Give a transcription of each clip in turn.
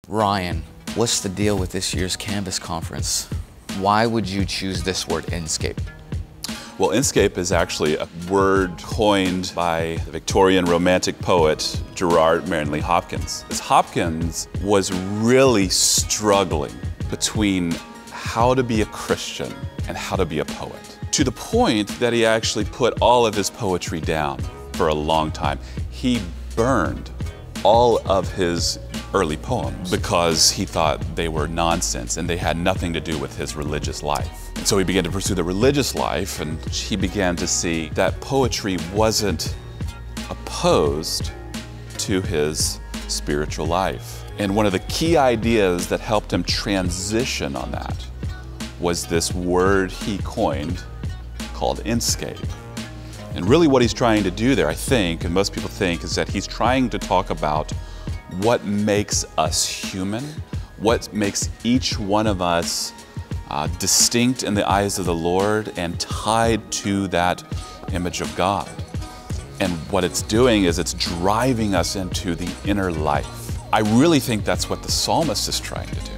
Ryan, what's the deal with this year's Canvas conference? Why would you choose this word, Inscape? Well, Inscape is actually a word coined by the Victorian Romantic poet Gerard Manley Hopkins. Hopkins was really struggling between how to be a Christian and how to be a poet, to the point that he actually put all of his poetry down for a long time. He burned all of his early poems because he thought they were nonsense and they had nothing to do with his religious life. And so he began to pursue the religious life, and he began to see that poetry wasn't opposed to his spiritual life. And one of the key ideas that helped him transition on that was this word he coined called Inscape. And really what he's trying to do there, I think, and most people think, is that he's trying to talk about what makes us human, what makes each one of us distinct in the eyes of the Lord and tied to that image of God. And what it's doing is it's driving us into the inner life. I really think that's what the psalmist is trying to do.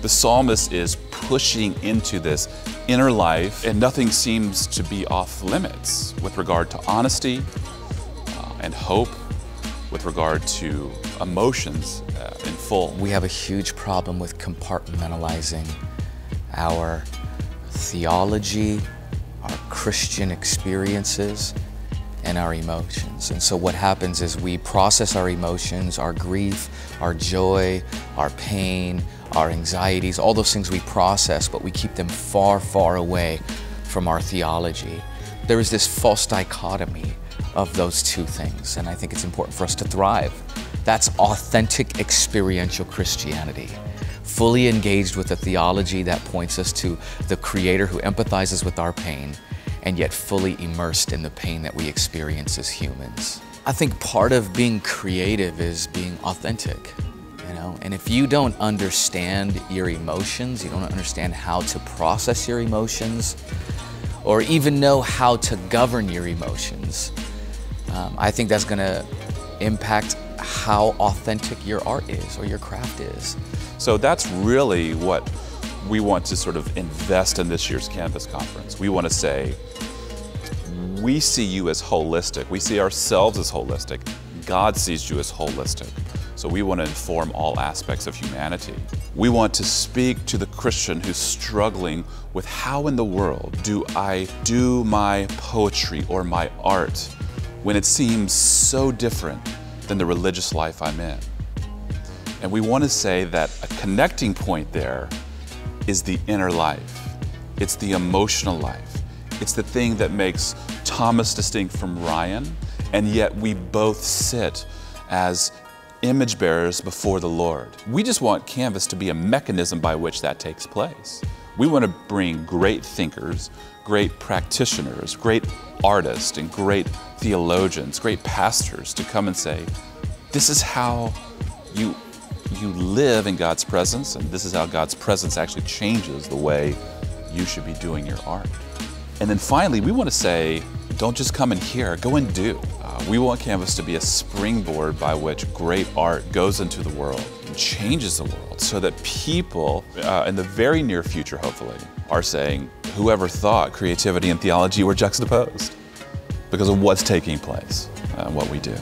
The psalmist is pushing into this inner life, and nothing seems to be off limits with regard to honesty and hope, with regard to emotions in full. We have a huge problem with compartmentalizing our theology, our Christian experiences, and our emotions. And so what happens is we process our emotions, our grief, our joy, our pain, our anxieties, all those things we process, but we keep them far, far away from our theology. There is this false dichotomy of those two things, and I think it's important for us to thrive. That's authentic experiential Christianity, fully engaged with a theology that points us to the Creator who empathizes with our pain, and yet fully immersed in the pain that we experience as humans. I think part of being creative is being authentic, you know? And if you don't understand your emotions, you don't understand how to process your emotions, or even know how to govern your emotions, I think that's gonna impact how authentic your art is or your craft is. So that's really what we want to sort of invest in this year's Canvas conference. We want to say, we see you as holistic. We see ourselves as holistic. God sees you as holistic. So we want to inform all aspects of humanity. We want to speak to the Christian who's struggling with how in the world do I do my poetry or my art when it seems so different than the religious life I'm in. And we want to say that a connecting point there is the inner life. It's the emotional life. It's the thing that makes Thomas distinct from Ryan, and yet we both sit as image bearers before the Lord. We just want Canvas to be a mechanism by which that takes place. We want to bring great thinkers, great practitioners, great artists, and great theologians, great pastors to come and say, this is how you live in God's presence, and this is how God's presence actually changes the way you should be doing your art. And then finally, we want to say, don't just come and hear, go and do. We want Canvas to be a springboard by which great art goes into the world and changes the world, so that people in the very near future, hopefully, are saying, whoever thought creativity and theology were juxtaposed because of what's taking place and what we do.